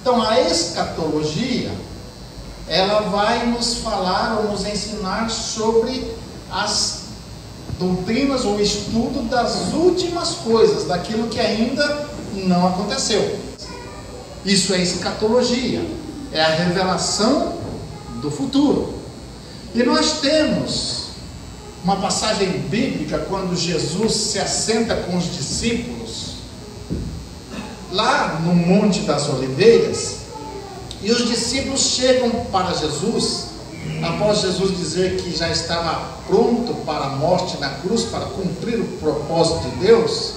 Então a escatologia, ela vai nos falar ou nos ensinar sobre as doutrinas ou estudo das últimas coisas, daquilo que ainda não aconteceu. Isso é escatologia, é a revelação do futuro. E nós temos uma passagem bíblica quando Jesus se assenta com os discípulos lá no Monte das Oliveiras, e os discípulos chegam para Jesus, após Jesus dizer que já estava pronto para a morte na cruz, para cumprir o propósito de Deus.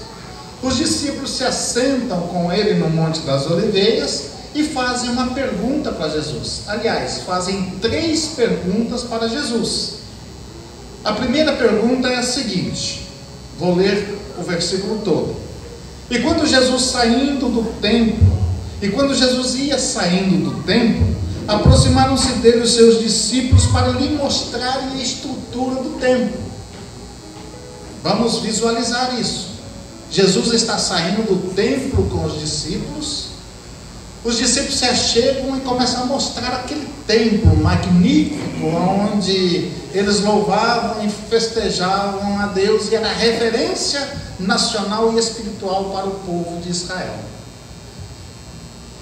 Os discípulos se assentam com ele no Monte das Oliveiras e fazem uma pergunta para Jesus. Aliás, fazem 3 perguntas para Jesus. A primeira pergunta é a seguinte, vou ler o versículo todo. E quando Jesus saindo do templo, e quando Jesus ia saindo do templo, aproximaram-se dele os seus discípulos para lhe mostrarem a estrutura do templo. Vamos visualizar isso. Jesus está saindo do templo com os discípulos se achegam e começam a mostrar aquele templo magnífico, onde eles louvavam e festejavam a Deus, e era referência nacional e espiritual para o povo de Israel.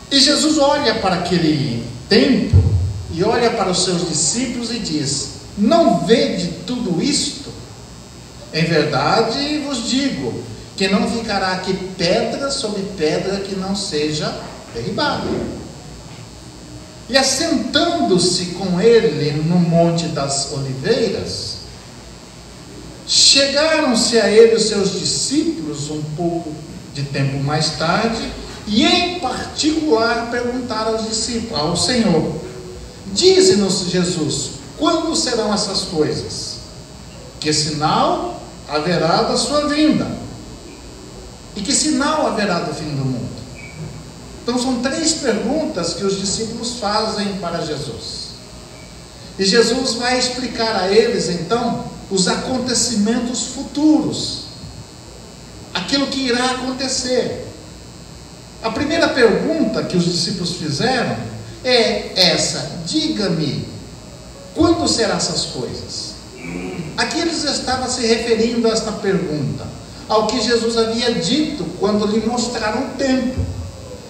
E Jesus olha para aquele templo e olha para os seus discípulos e diz: não vede tudo isto? Em verdade vos digo que não ficará aqui pedra sobre pedra que não seja derribada. E assentando-se com ele no Monte das Oliveiras, chegaram-se a ele os seus discípulos um pouco de tempo mais tarde, e em particular perguntaram aos discípulos, ao Senhor: dize-nos, Jesus, quando serão essas coisas? Que sinal haverá da sua vinda? E que sinal haverá do fim do mundo? Então são 3 perguntas que os discípulos fazem para Jesus. E Jesus vai explicar a eles então os acontecimentos futuros, aquilo que irá acontecer. A primeira pergunta que os discípulos fizeram é essa: diga-me, quando serão essas coisas? Aqui eles estavam se referindo a esta pergunta ao que Jesus havia dito quando lhe mostraram o templo.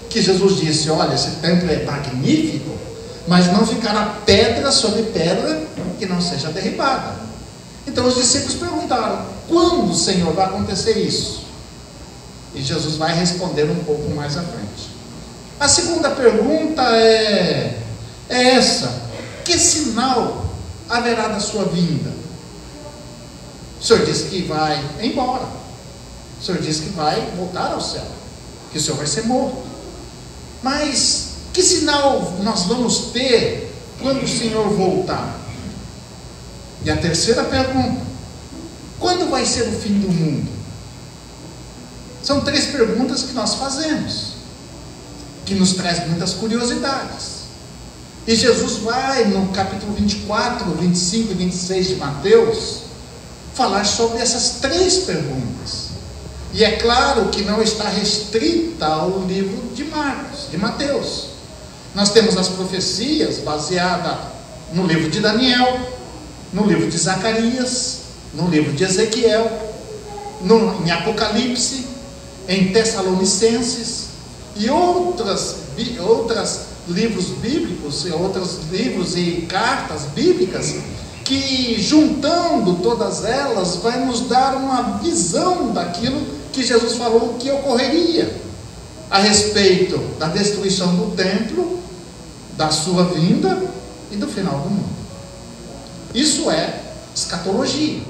Que Jesus disse: olha, esse templo é magnífico, mas não ficará pedra sobre pedra que não seja derribada. Então os discípulos perguntaram: quando, Senhor, vai acontecer isso? E Jesus vai responder um pouco mais à frente. A segunda pergunta é essa: que sinal haverá da sua vinda? O Senhor disse que vai embora, o Senhor disse que vai voltar ao céu, que o Senhor vai ser morto. Mas que sinal nós vamos ter quando o Senhor voltar? E a terceira pergunta: quando vai ser o fim do mundo? São 3 perguntas que nós fazemos, que nos traz muitas curiosidades. E Jesus vai no capítulo 24, 25 e 26 de Mateus falar sobre essas 3 perguntas. E é claro que não está restrita ao livro de Marcos, de Mateus. Nós temos as profecias baseadas no livro de Daniel, no livro de Zacarias, no livro de Ezequiel, em Apocalipse, em Tessalonicenses e outros livros bíblicos, outros livros e cartas bíblicas, que juntando todas elas vai nos dar uma visão daquilo que Jesus falou que ocorreria a respeito da destruição do templo, da sua vinda e do final do mundo. Isso é escatologia.